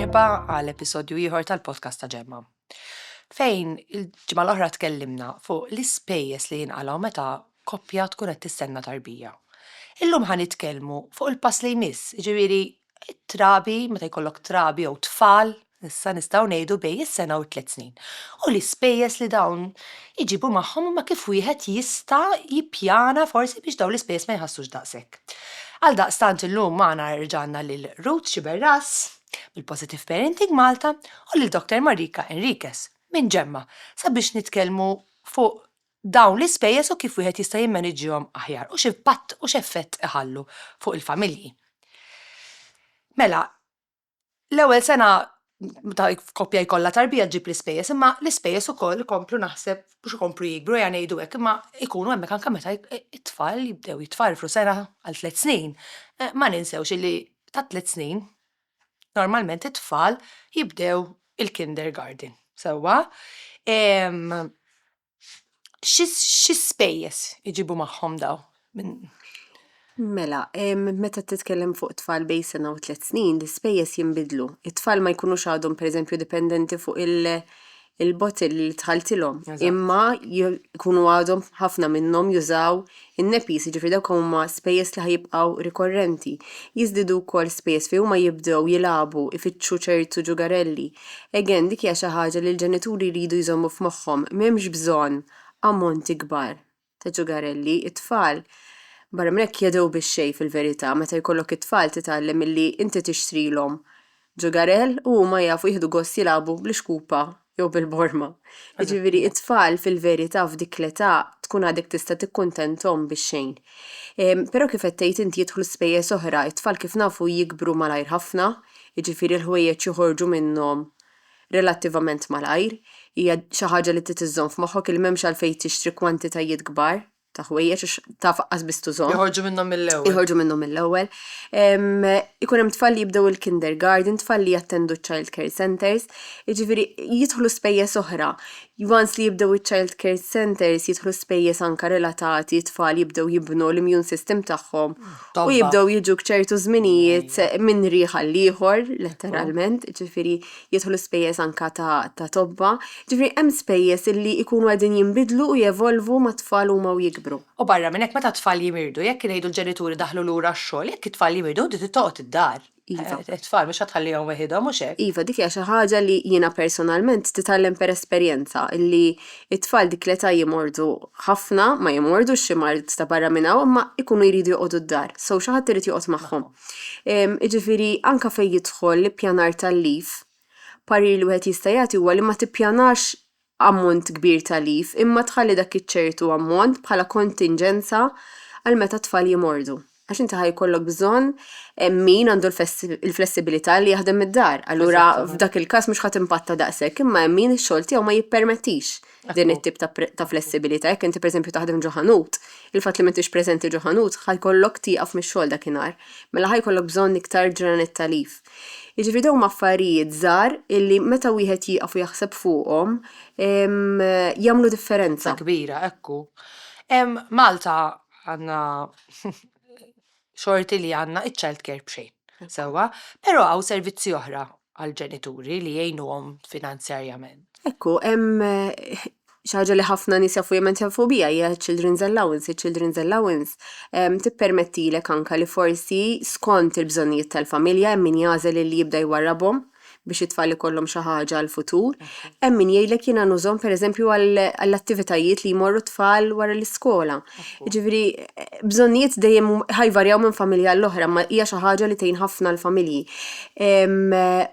Merħba għal episodju ieħor tal-podcast ta' Ġemma. Fejn il-ġimgħa l-oħra tkellimna fuq l-ispejjeż li jinqalgħu meta koppja tkun qed tistenna tarbija. Illum ħanitkellmu fuq il-pass li jmiss, jiġifieri it-trabi meta jkollok trabi jew tfal, issa nistgħu ngħidu bejn is-sena u 3 snin. U l-ispejjeż li dawn iġibu magħhom ma kif wieħed jista' jippjana forsi biex dawn l-ispejjeż ma jħassux daqshekk. Għal daqstant illum magħna rġanna lil Ruth Xiberras bil-Positive Parenting Malta u lil Dr. Marika Enriquez minn Ġemma sabiex nitkellmu fuq dawn l-ispejjeż u kif wieħed jista' jimmaniġġihom aħjar u x'impatt u x'effett iħallu fuq il-familji. Mela, l-ewwel sena ta' koppja jkollha tarbija ġib l-ispejjeż, imma l-ispejjeż ukoll ikomplu naħseb biex ikomplu jikbru ja ngħidu hekk, imma ikunu hemmhekk anke meta it-tfal jibdew jitfarfru sena għal 3 snin. Ma ninsewx illi ta' 3 snin normalment it-tfal jibdew il-kindergarten. Sewwa, xi spejjeż iġibu magħhom daw? Mela, meta titkellem fuq tfal bejn sena u 3 snin, l-ispejjeż jinbidlu. It-tfal ma jkunux għadhom pereżempju dipendenti fuq il-botil li tħalltilhom, imma jkunu għadhom ħafna minnhom jużaw in-nepis, jiġifieri dawk huma spejjeż li ħajibqgħu rikorrenti. Jiżdiedu wkoll spejjeż fejn huma jibdew jilagħbu, ifittxu ċertu ġugarelli. Again, dik hija xi ħaġa li l-ġenituri jridu jżommu f'moħħhom, m'hemmx bżonn ammonti kbar ta' ġugarelli, it-tfal barra minn hekk jedew bix-xejn fil-verità, meta jkollok it-tfal titgħallem illi inti tixtrilhom ġugarell u huma jafu jieħdu gost jilagħbu bl-xkupa jew bil-borma. Jiġifieri it-tfal fil-verità f'dik l-età tkun għadek tista' tikkuntenthom bix-xejn. Però kif qed tgħid inti jidħlu spejjeż oħra, it-tfal kif nafu jikbru malajr ħafna, jiġifieri l-ħwejjeġ joħorġu minnhom relattivament malajr, hija xi ħaġa li titiżżomm f'moħħok il m'hemmx għalfejn tixtri kwantitajiet kbar ta' ħwejjeġ ta' faqqas biss tużhom. Joħorġu minnhom mill-ewwel. Joħorġu minnhom mill-ewwel. Ikun hemm tfal li jibdew il-kindergarten, tfal li jattendu child care centers, jiġifieri jidħlu spejjeż oħra. Once li jibdew il-child care centers jidħlu spejjeż anke relatati, tfal jibdew jibnu l-immune system tagħhom u jibdew jiġu ċertu żminijiet minn rieħa l-ieħor, letteralment, jiġifieri jidħlu spejjeż anke ta' tobba. Jiġifieri hemm spejjeż illi jkunu qegħdin jinbidlu u jevolvu ma' tfal huma u jikbru. U barra minn hekk meta tfal jimirdu, jekk ngħidu l-ġenituri daħlu lura x-xogħol, jekk it-tfal jimirdu toqgħod id-dar. It-tfal mhux ħatħallihom weħidhom mhux hekk. Iva, dik hija xi ħaġa li jiena personalment titgħallem per esperjenza illi it-tfal dik l-età jimordu ħafna, ma jimordux xi mard ta' barra minn hawn, imma jkunu jridu joqogħdu d-dar. So xi ħadd irid joqgħod magħhom. Jiġifieri anke fejn jidħol l-ippjanar tal-lif, parir li wieħed jista' jagħti huwa li ma tippjanax ammont kbir ta' lif, imma tħalli dak iċ-ċertu ammont bħala kontinġenza għal meta tfal jimordu. Għax inti ħajkollok bżonn min għandu l-flessibilità li jaħdem id-dar. Allura f'dak il-każ mhux ħadd impatta daqshekk, imma hemm min ix-xogħol tiegħu ma jippermettix din it-tip ta' flessibilità. Jekk inti pereżempju taħdem ġo ħanut, il-fatt li m'intix preżenti ġo ħanut ħajkollok tieqaf mix-xogħol dakinhar. Mela ħajkollok bżonn iktar ġranet ta' lif. Jiġifieri dawn affarijiet żgħar illi meta wieħed jieqaf u jaħseb fuqhom jagħmlu differenza. Kbira, ekku. Malta għandna xorti li għandna iċ-child care b'xejn. Sewwa, però hawn servizzi oħra għall-ġenituri li jgħinuhom finanzjarjament. Ekku, hemm xi ħaġa li ħafna nies jafu biha hija children's allowance. Children's allowance tippermettilek anke li forsi skont il-bżonnijiet tal-familja hemm min jagħżel li jibda jwarrabhom biex it-tfal ikollhom xi ħaġa għall-futur. Hemm min jgħidlek jiena nużhom pereżempju għall-attivitajiet li jmorru tfal wara l-iskola. Jiġifieri bżonnijiet dejjem ħajvarjaw minn familja l-oħra, ma hija xi ħaġa li tgħin ħafna l-familji.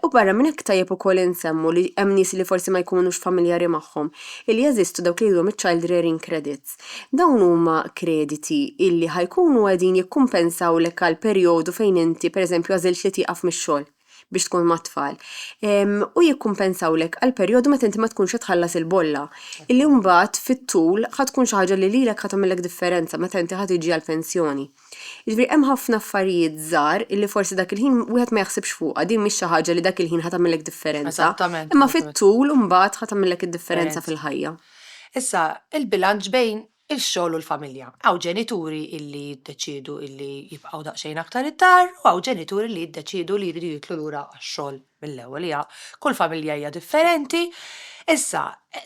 U barra minn hekk tajjeb ukoll insemmu li hemm nies li forsi ma jkunux familjari magħhom illi jeżistu dawk li jgħidulhom iċ-child rearing credits. Dawn huma krediti illi ħajkunu qegħdin jikkumpensawlek għal perjodu fejn inti pereżempju għażilt li tieqaf mix-xogħol biex tkun mat-tfal. U jikkumpensawlek għal perjodu meta inti ma tkunx qed tħallas il-bolla. Illi mbagħad fit-tul ħad tkun xi ħaġa li lilek ħad tagħmellek differenza meta inti ħad tiġi għall-pensjoni. Jiġifieri hemm ħafna affarijiet żgħar illi forsi dak il-ħin wieħed ma jaħsibx fuqha, din mhix xi ħaġa li dak il-ħin ħad tagħmellek differenza. Imma fit-tul mbagħad ħad tagħmellek id-differenza fil-ħajja. Issa, il-bilanċ bejn il-xogħol u l-familja. Hawn ġenituri illi jiddeċiedu illi jibqgħu daqsxejn aktar id-dar u hawn ġenituri li jiddeċiedu li jridu jitlu lura għax-xogħol mill-ewwel hija kull familja hija differenti. Issa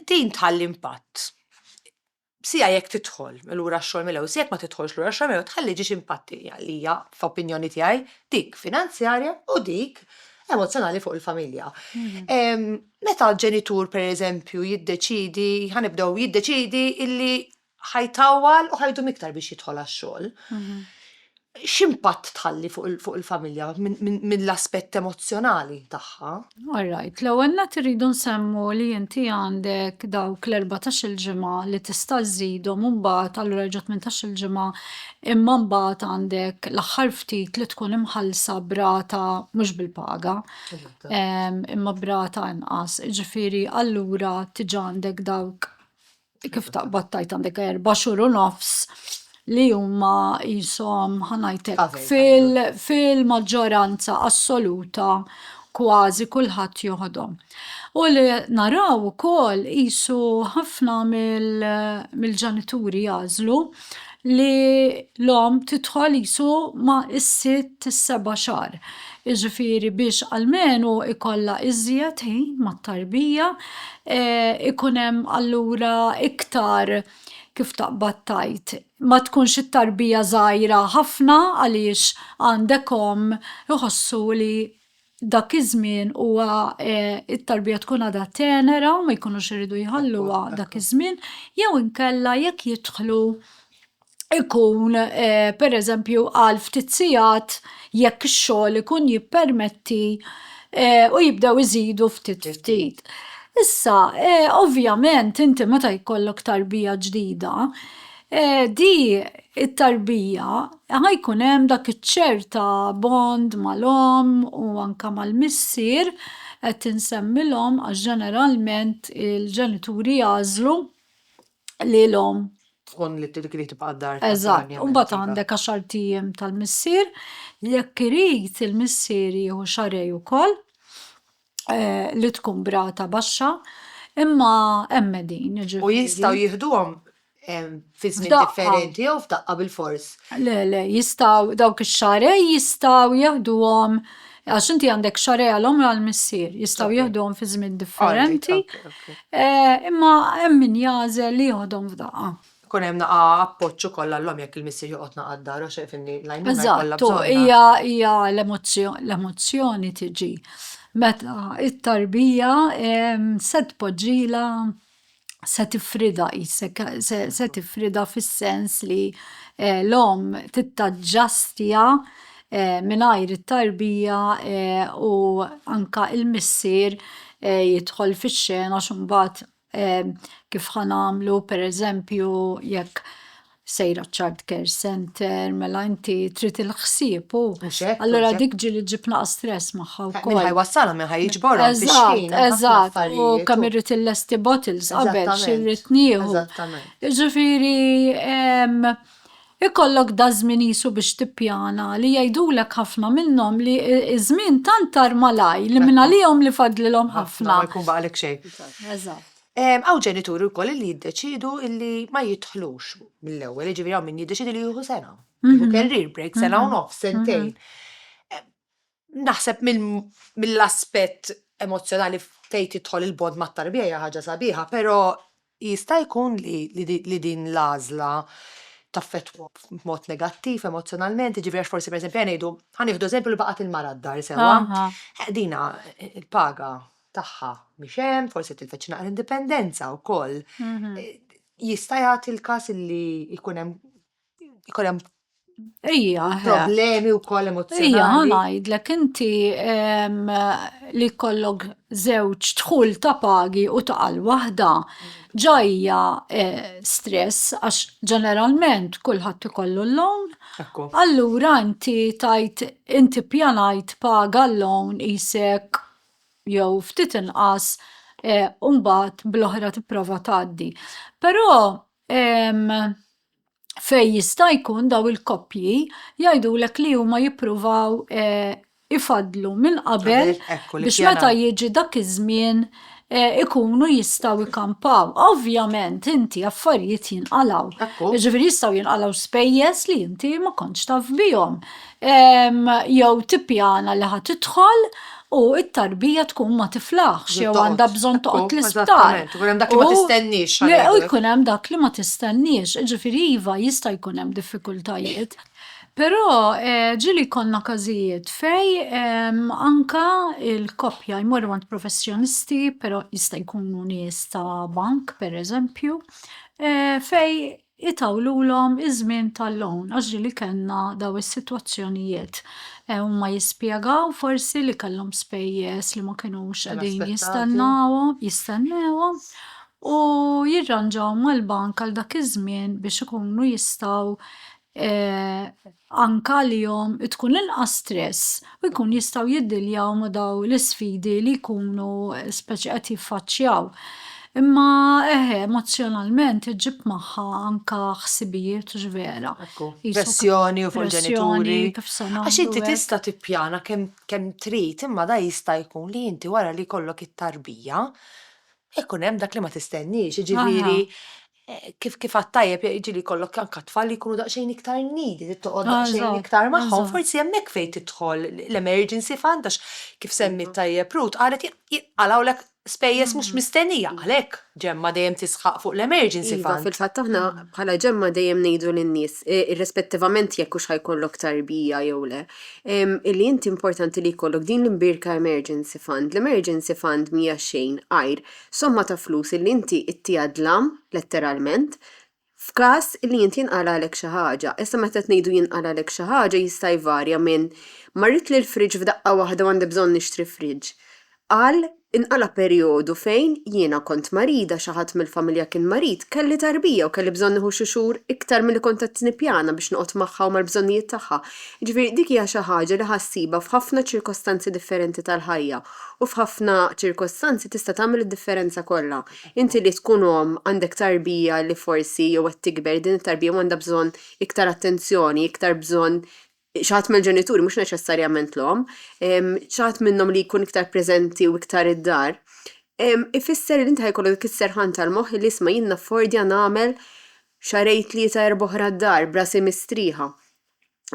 din tħalli impatt. Sija jekk tidħol lura x-xogħol mill-ewwel, si jekk ma tidħolx lura x-xogħol mill-ewwel tħalli ġiex impatti li hija f'opinjoni tiegħi dik finanzjarja u dik emozjonali fuq il-familja. Meta ġenitur pereżempju jiddeċidi illi ħajtawwal u ħajdu miktar biex jidħol għax-xogħol. X'impatt tħalli fuq il-familja mill-aspett emozjonali tagħha? All right, l-ewwel nett irridu nsemmu li inti għandek dawk l-14 ġimgħa li tista' żżidhom u mbagħad allura 18 ġimgħa imma mbagħad għandek l-aħħar ftit li tkun imħallsa brata mhux bil-paga, imma brata inqas. Jiġifieri allura tiġi għandek dawk kif taqbad tajt għandek 4 xhur u nofs li huma qishom ħanajtek fil-maġġoranza assoluta kważi kulħadd joħodhom. U li naraw ukoll qisu ħafna mill-ġenituri jażlu li l-om tidħol qisu ma' is-6-7 xahar. Jiġifieri biex almenu ikollha iżjed ħin mat-tarbija, ikun hemm allura iktar kif taqbad tajt. Ma tkunx it-tarbija żgħira ħafna għaliex għandek iħossu li dak iż-żmien huwa it-tarbija tkun għadha tenera ma jkunux iridu jħalluha dak iż-żmien jew inkella jekk jidħlu ikun pereżempju għal ftit sigħat jekk ix-xogħol ikun jippermetti u jibdew iżidu ftit. Issa, ovvjament, inti meta jkollok tarbija ġdida, di it-tarbija ħajkun hemm dak iċ-ċerta bond mal-om u anke mal-missier qed insemmilhom għax ġeneralment il-ġenituri jażlu li l-om tkun li tibqa' d-dar. Eżatt, u mbagħad għandek 10 ijiem tal-missier, jekk irid il-missier jieħu xarej ukoll li tkun brata baxxa, imma hemm din jiġifieri. U jistgħu jieħduhom fi żmien differenti jew f'daqqa bil-fors. Le, jistgħu dawk ix-xarej jistgħu jaħduhom għax inti għandek xarej għalhom għall-missier, jistgħu jieħduhom fi żmien differenti, imma hemm min jażel li jieħodhom f'daqqa. Kun hemm naqa' appoġġ ukoll għall-hom jekk il-missier joqgħod naqa' d-dar għax finni l-għajnuna jkollha bżonn. Hija l-emozzjoni tiġi. Meta it-tarbija se tpoġġilha se tifrida qisek, se tifrida fis-sens li l-om tittaġġastija mingħajr it-tarbija u anke il-missier jidħol fix-xena għax imbagħad kif ħanamlu pereżempju jekk sejra child care center, mela inti trid il-ħsieb u allura dik ġieli ġib naqas stress magħha wkoll. Min ħajwassalha min ħajjiġborhom fix-xejn. Eżatt, u kemm irrid il-lesti bottles qabel x'irrid nieħu. Jiġifieri ikollok da żmien qisu biex tippjana li jgħidulek ħafna minnhom li ż-żmien tant tar malaj li minn għalihom li fadlilhom ħafna. Ma jkun baqalek xejn. Eżatt. Hawn ġenituri wkoll li jiddeċiedu illi ma jidħlux mill-ewwel, jiġifieri hawn min jiddeċiedi li jieħu sena. Jieħu career break, sena u nofs, sentejn. Naħseb mill-aspett emozjonali fejn tidħol il-bond mat-tarbija hija ħaġa sabiħa, però jista' jkun li din l-għażla taffettwa b'mod negattiv emozjonalment, jiġifieri għax forsi pereżempju ngħidu ħanieħdu eżempju li baqgħet il-mara d-dar sewwa. Dina il-paga tagħha mhix hemm, forsi tilfeċ naqra indipendenza wkoll. Jista' jagħti l-każ illi jkun hemm problemi wkoll emozjonali. Ija ngħidlek inti li jkollok żewġ dħul ta' pagi u taqal waħda ġajja stress għax ġeneralment kulħadd ikollu l-loan. Allura inti pjanajt paga l-loan qisek jew ftit inqas u mbagħad bl-oħra tipprova tgħaddi. Però fejn jista' jkun daw il-koppji jgħidulek li huma jippruvaw ifadlu minn qabel biex meta jiġi dak iż-żmien ikunu jistgħu jkampaw. Ovvjament inti affarijiet jinqalgħu. Ekku. Ġifieri jistgħu jinqalgħu spejjeż li inti ma kontx taf bihom. Jew tippjana li ħad tidħol u t-tarbija tkun ma tiflaħx jew għandha bżonn toqgħod l-isptar. Eżattament, u hemm dak li ma tistenniex. U jkun hemm dak li ma tistenniex. Ġifieri iva jista' jkun hemm diffikultajiet. Però ġili konna każijiet fej anka il-koppja jmorru għand professjonisti, però jista' jkunu nies ta' bank pereżempju, fej itawlulhom iż-żmien tal-loan għax ġili kellna daw is-sitwazzjonijiet. Huma jispjegaw forsi li kellhom spejjeż li ma kinux qegħdin jistennewhom u jirranġaw mal-bank għal dak iż-żmien biex ikunu jistgħu anka lihom tkun inqas stress u jkun jistgħu jiddiljaw ma' daw l-isfidi li jkunu speċi qed jiffaċċjaw. Imma emozjonalment iġib magħha anka ħsibijiet u ġvera. Pressjoni u fuq il-ġenituri. Kif se nagħmlu Għax inti tista' tippjana kemm trid, imma da jista' jkun li inti wara li jkollok it-tarbija ikun hemm dak li ma tistenniex, jiġifieri kif għattajjeb jiġili kollok anka tfal li jkunu daqsxejn iktar needy, toqgħod daqsxejn iktar magħhom, forsi hemmhekk fejn tidħol l-emergency fund għax kif semmi tajjeb Ruth qalet jinqalgħulek spejjeż mhux mistennija għalhekk Ġemma dejjem tisħaq fuq l-emergency Iva, fund. fil-fatt aħna bħala Ġemma dejjem ngħidu lin-nies, irrispettivament jekk hux ħajkollok tarbija jew le, illi inti importanti li jkollok din l-imbirka emergency fund. L-emergency fund mhija xejn għajr somma ta' flus illi inti ittijadlam letteralment f'każ li inti jinqalalek xi ħaġa. Issa meta ngħidu jinqalalek xi ħaġa jista' jvarja minn marrit lil friġġ f'daqqa waħda u għandi bżonn nixtri friġġ. Qal inqala perjodu fejn jiena kont marida xi ħadd mill-familja kien marid, kelli tarbija u kelli bżonn nieħu xi xhur iktar milli kont qed nippjana biex noqgħod magħha u mal-bżonnijiet tagħha. Jiġifieri dik hija xi ħaġa li ħassiba f'ħafna ċirkostanzi differenti tal-ħajja u f'ħafna ċirkostanzi tista' tagħmel id-differenza kollha. Inti li tkun għandek tarbija li forsi jew qed tikber din it-tarbija għandha bżonn iktar attenzjoni, iktar bżonn xaħat mill-ġenituri, mhux neċessarjament l-om, xaħat minnhom li jkun iktar preżenti u iktar id-dar, ifisser li inti ħajkollok dik is-serħan tal-moħħ li isma' jien naffordja nagħmel xarejn 3-4 oħra d-dar brasi mistrieħa.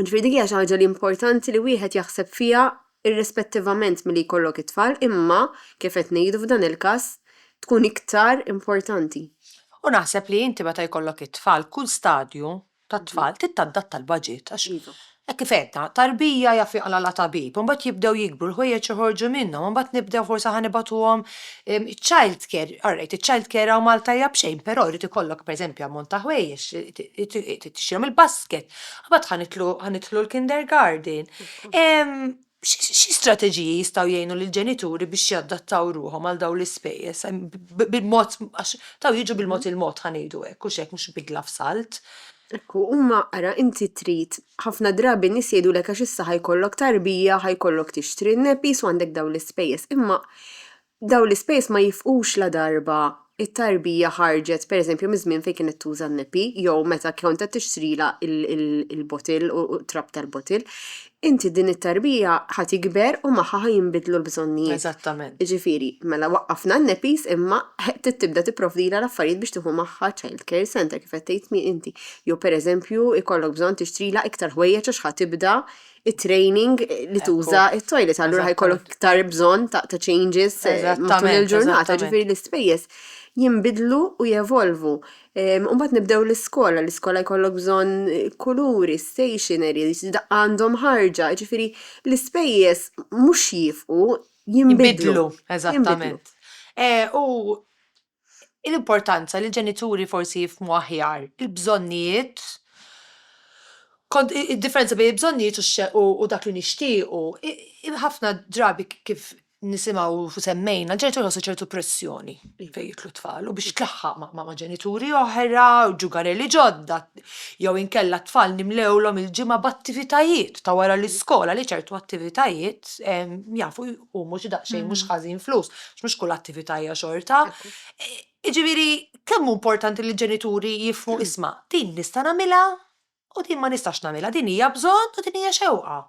Ġifieri dik hija xi ħaġa li importanti li wieħed jaħseb fiha irrispettivament milli jkollok it-tfal, imma kif qed ngħidu f'dan il-każ tkun iktar importanti. U naħseb li inti meta jkollok it-tfal kull stadju tat-tfal titadatta l-budget għax kif għedna, tarbija jaffi għala tabib, un bat jibdew jikbru l-ħwejjeġ joħorġu minnhom, un bat nibdew forsa ħanibatuhom child care, alright, child care għaw Malta jabxejn, però jrid ikollok pereżempju ammont ta' ħwejjeġ, tixtihom il-basket, un bat ħanitlu l-kindergarten. Xi strateġiji jistgħu jgħinu lill-ġenituri biex jaddattaw ruhom għal dawn l-ispejjeż bil-mod għax taw jiġu bil-mod il-mod ħanejdu hekk u x'hekk mhux bidla f'salt. Ekku, huma ara inti trid ħafna drabi nies jgħidulek għax issa ħajkollok tarbija, ħajkollok tixtri n-nepis u għandek dawn l-ispejjeż. Imma dawn l-ispejjeż ma jifqux la darba it-tarbija ħarġet pereżempju miż-żmien fejn kienet tuża n-nepi jew meta kont qed tixtrila il-botil u trab tal-botil. Inti din it-tarbija ħad ikber u magħha ħajinbidlu l-bżonnijiet. Eżattament. Ġifieri, mela waqqafna n-nepis imma tibda tipprovdila l-affarijiet biex tieħu magħha child care center kif qed tgħid inti. Jew pereżempju ikollok bżonn tixtrila iktar ħwejjeġ għax ħadd tibda it-training li tuża it-toilet, allura ħajkollok iktar bżonn ta' changes matul il-ġurnata, ġifieri l-ispejjeż jinbidlu u jevolvu. Mbagħad nibdew l-iskola jkollok bżonn kuluri, stationery, għandhom ħarġa, ġifieri l-ispejjeż mhux jifqu, jinbidlu. Eżattament. U l-importanza li l-ġenituri forsi jifhmu aħjar il-bżonnijiet id-differenza bejn il-bżonnijiet u dak li nixtiequ ħafna drabi kif nisimgħu semmejna l-ġenituri ħossu ċertu pressjoni fejn jitlu tfal u biex tlaħħaq ma' ġenituri oħra u ġugarelli ġodda jew inkella tfal nimlewlhom il-ġimgħa b'attivitajiet ta' wara l-iskola li ċertu attivitajiet jafu jqumu xi daqsxejn mhux ħażin flus, mhux kull attività hija xorta. Jiġifieri kemm importanti li l-ġenituri jifhmu isma' din nista' nagħmilha u din ma nistax nagħmilha, din hija bżonn u din hija xewqa.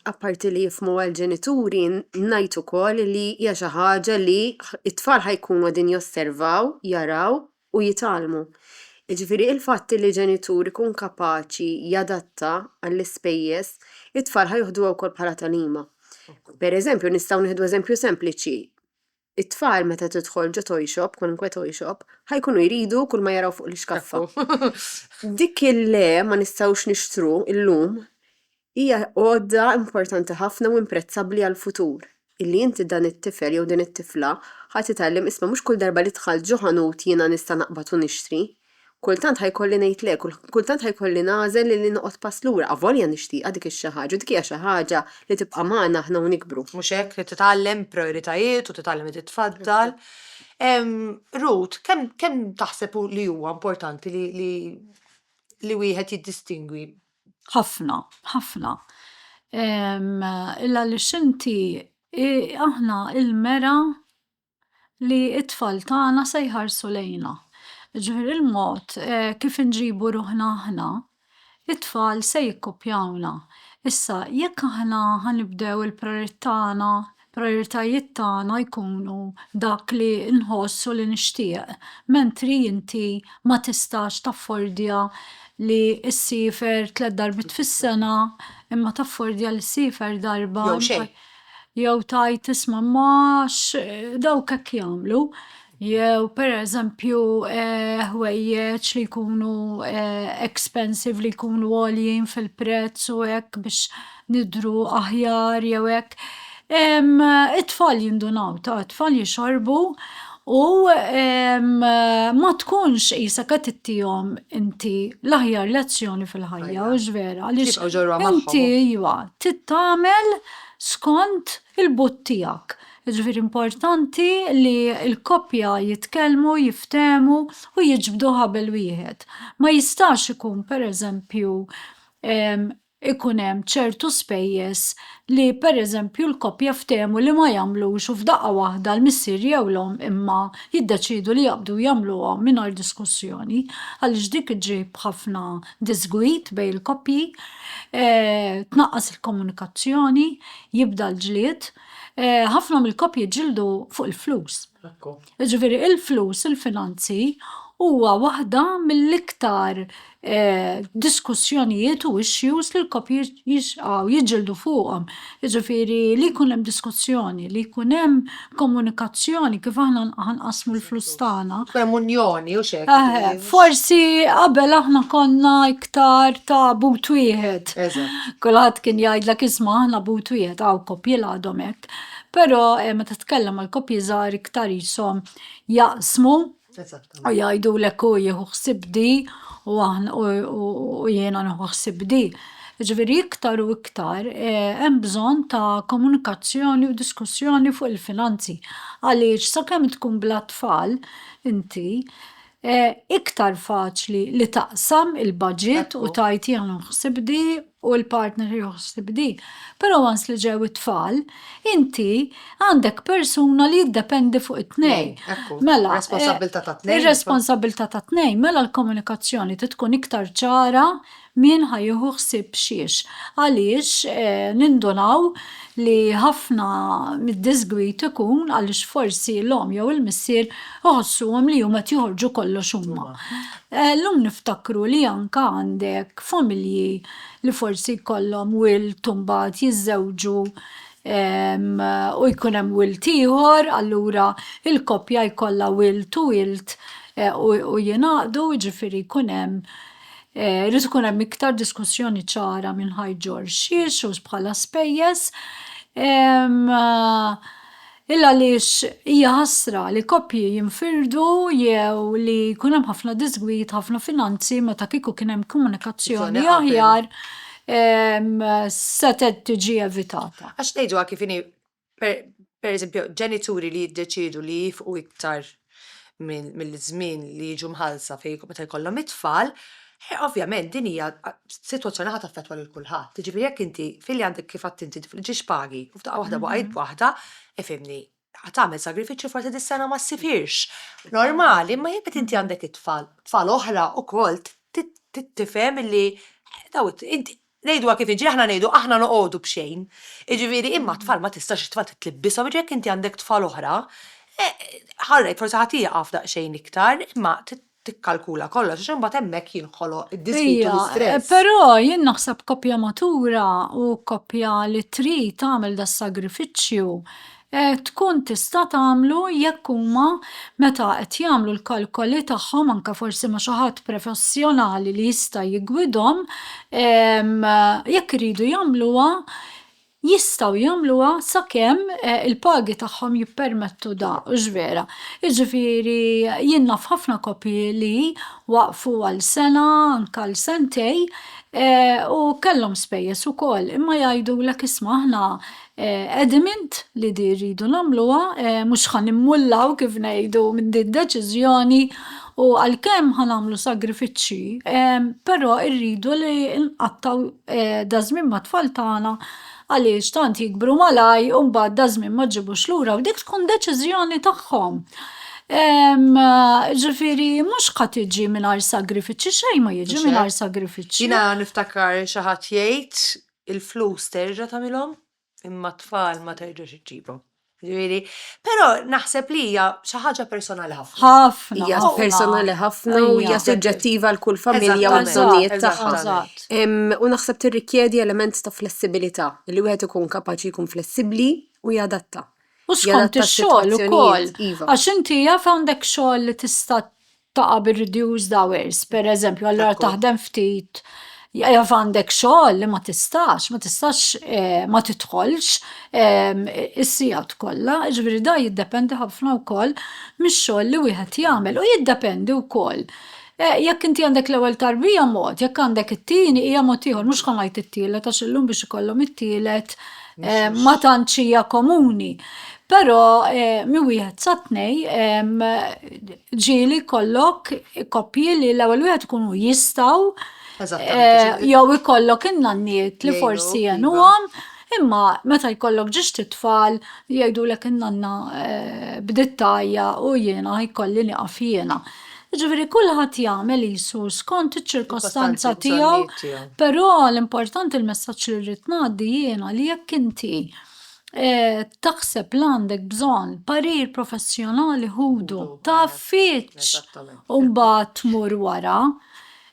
Apparti li jifmu għal-ġenituri, najtu kol li hija xi ħaġa li it-tfal ħajkunu għadin josservaw, jaraw u jitalmu. Ġifiri il-fatt li ġenitur ikun kapaċi jadatta għall-ispejjeż, it-tfal ħajħdu wkoll bħala talima. Per eżempju, nistgħu nieħdu eżempju sempliċi. It-tfal meta tidħol ġo toy shop, kwalunkwe toy shop, ħajkunu jridu kull ma jaraw fuq l-iskaffa. Dik il-le ma nistgħux nixtru illum hija għodda importanti ħafna u imprezzabbli għall-futur. Illi inti dan it-tifel jew din it-tifla ħadd titgħallem isma' mhux kull darba li dħalt ġo ħanut jiena nista' naqbad u nixtri. Kultant ħajkolli ngħid le, kultant ħajkolli nażel li noqgħod pass lura, avolja nixtieqa dik xi ħaġa, dik hija xi ħaġa li tibqa' magħna aħna u nikbru. Mhux hekk li titgħallem prioritajiet u titgħallem li titfaddal. Ruth, kemm taħseb li huwa importanti li wieħed jiddistingwi? ħafna. Illa li xinti aħna il-mera li it-tfal tagħna se jħarsu lejna. Ġifieri il-mod kif inġibu ruħna aħna, it-tfal se jikkopjawna. Issa jekk aħna ħanibdew il-prioritajiet tagħna jkunu dak li nħossu li nixtieq, mentri inti ma tistax taffordja li ssifer 3 darbit fis-sena, imma taffordja li ssifer darba. Jew xejn. Jew tajt isma' max dawk hekk jagħmlu. Jew pereżempju ħwejjeġ li jkunu expensive li jkunu għoljin fil-prezz u hekk biex nidhru aħjar jew hekk. It-tfal jindunaw, it-tfal jixorbu u ma tkunx qisek qed tittihom inti l-aħjar lezzjoni fil-ħajja u vera għaliex Tibqgħu ġorra magħhom. inti iva tittamel skont il-but tiegħek. Ġifieri importanti li l-koppja jitkellmu, jiftehmu u jiġbdu ħabel wieħed. Ma jistax ikun pereżempju ikun hemm ċertu spejjeż li pereżempju l-koppja ftehmu li ma jagħmlux u f'daqqa waħda l-missier jew l-omm imma jiddeċiedu li jaqbdu jagħmluhom mingħajr diskussjoni għaliex dik iġġib ħafna disgwit bejn il-koppji, tnaqqas il-komunikazzjoni, jibda l-ġlied. Ħafna mill-koppji jġildu fuq il-flus. Ġifieri il-flus, il-finanzi huwa waħda mill-iktar diskussjonijiet u issues li l-koppji jiġġieldu fuqhom. Ġifieri li jkun hemm diskussjoni, li jkun hemm komunikazzjoni kif aħna ħanqasmu l-flus tagħna. Hemm unjoni u x'hekk. Forsi qabel aħna konna iktar ta' but wieħed. Eżatt. Kulħadd kien jgħidlek isma' aħna but wieħed hawn koppji għadhom hekk. Però meta tkellem għal koppji żgħar iktar ishom jaqsmu u jgħidulek hu jieħu ħsieb di u jiena nieħu ħsieb di. Ġifieri iktar u iktar hemm bżonn ta' komunikazzjoni u diskussjoni fuq il-finanzi. Għaliex sakemm tkun bla tfal inti iktar faċli li taqsam il-budget u tajt jiena ħsieb di u l-partner jħossib di. Però once li ġew it-tfal, inti għandek persuna li jiddependi fuq it-tnejn. Mela, responsabilità ta' tnejn. Ir-responsabilità ta' tnejn, mela l-komunikazzjoni tkun iktar ċara min ħajjieħu ħsieb xiex. Għaliex nindunaw li ħafna mid-disgwit ikun għaliex forsi l-om jew il-missier iħossuhom li huma qed joħorġu kollox huma. Llum niftakru li anke għandek familji li forsi jkollhom wilt u mbagħad jiżżewġu u jkun hemm wilt ieħor, allura il-koppja jkollha wilt u wilt u jingħaqdu, jiġifieri jkun hemm irid ikun hemm iktar diskussjoni ċara minn ħajġor xiex u bħala spejjeż. Illa għaliex hija ħasra li koppji jinfirdu jew li jkun hemm ħafna disgwit, ħafna finanzi meta kieku kien hemm komunikazzjoni aħjar setet tiġi evitata. Għax ngħidu kif inhi pereżempju ġenituri li jiddeċiedu li jifqu iktar mill-żmien li jiġu mħallsa fejn meta jkollhom it-tfal, ovvjament din hija sitwazzjoni ħadd taffettwa lil kulħadd. Jiġifieri jekk inti filli għandek kif qatt inti ġiex pagi u f'daqqa waħda waqgħid waħda, ifhimni, ħadd sagrifiċċju forsi dis-sena ma ssifirx. Normali, imma jekk inti għandek it-tfal oħra wkoll tifhem illi ngħiduha kif inġi aħna ngħidu aħna noqogħdu b'xejn. Jiġifieri imma tfal ma tistax it-tfal titlibbishom, jiġri jekk inti għandek tfal oħra, ħarrejt forsi ħadd jaqaf daqsxejn iktar, imma tikkalkula kollox għax imbagħad hemmhekk jinħoloq id-disfitu l-istress. Però jien naħseb koppja matura u koppja li trid tagħmel da sagrifiċċju tkun tista' tagħmlu jekk huma meta qed jagħmlu l-kalkoli tagħhom anke forsi ma' xi ħadd professjonali li jista' jiggwidhom, jekk iridu jagħmluha jistgħu jagħmluha sakemm il-pagi tagħhom jippermettu da, hux vera. Jiġifieri jien naf ħafna koppji li waqfu għal sena, anke għal sentej, u kellhom spejjeż ukoll, imma jgħidulek isma' aħna adamant li di rridu nagħmluha, mhux ħanimmullaw kif ngħidu minn din id-deċiżjoni u għalkemm ħanagħmlu sagrifiċċji, però rridu li nqattaw da żmien mat-tfal tagħna għaliex tant jikbru malaj u mbagħad da żmien ma ġibux lura u dik tkun deċiżjoni tagħhom. Ġifieri mhux qatt tiġi mingħajr sagrifiċċji, xejn ma jiġi mingħajr sagrifiċċji. Jiena niftakar xi ħadd jgħid il-flus terġa' tagħmilhom imma t-tfal ma terġax iġġibhom. Jiġifieri, però naħseb li hija xi ħaġa personali ħafna. Ħafna. Hija personali ħafna u hija suġġettiva għal kull familja u l-bżonnijiet tagħha. U naħseb tirrikjedi element ta' flessibilità, li wieħed ikun kapaċi jkun flessibbli u jadatta. U skont ix-xogħol ukoll. Għax inti jaf għandek xogħol li tista' taqa' bir-reduced hours, pereżempju, allura taħdem ftit. Jaf għandek xogħol li ma tistax ma tidħolx is-sigħat kollha, ġifieri da jiddependi ħafna wkoll mix-xogħol li wieħed jagħmel u jiddependi wkoll. Jekk inti għandek l-ewwel tarbija mod, jekk għandek it-tieni hija mod ieħor, mhux ħa ngħid it-tielet għax illum biex ikollhom it-tielet ma tantx hija komuni. Però mi wieħed sa tnejn ġieli kollok koppji li l-ewwel wieħed ikunu jistgħu jew ikollok in-nanniet li forsi jenuhom, imma meta jkollok ġiex titfal jgħidulek in-nanna bdiet tajja u jiena jkolli nieqaf jiena. Ġifieri kulħadd jagħmel qisu skont iċ-ċirkostanza tiegħu, però l-importanti l-messaġġ li rrid ngħaddi jiena li jekk inti taħseb li għandek bżonn parir professjonali ħudu ta' fitx u mbagħad tmur wara.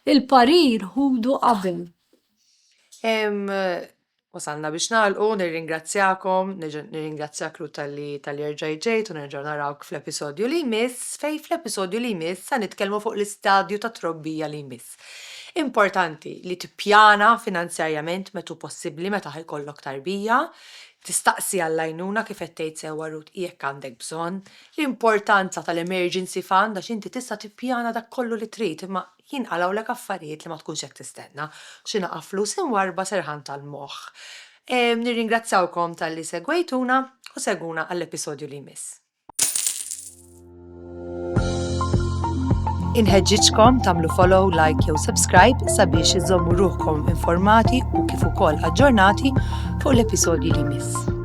Il-parir ħudu qabel. Wasalna biex nagħlqu, nirringrazzjakom, nirringrazzjak tal-li rġajt ġejt u nerġgħu narawk fl-episodju li jmiss, fl-episodju li jmiss sa nitkellmu fuq l-istadju ta' trobbija li jmiss. Importanti li tippjana finanzjarjament metu possibbli meta ħajkollok tarbija, tistaqsi għall-għajnuna kif qed tgħid sewwa Ruth jekk għandek bżonn, l-importanza tal-emergency fund għax inti tista' tippjana dak kollu li trid imma jinqalgħulek affarijiet li ma tkunx hekk tistenna x'inaqaf flus inwarba serħan tal-moħħ. Nirringrazzjawkom tal-li segwejtuna u seguna għall-episodju li jmiss. Inħeġġiġkom tagħmlu follow, like jew subscribe sabiex iżommu ruħkom informati u kif ukoll aġġornati fuq l-episodji li jmiss.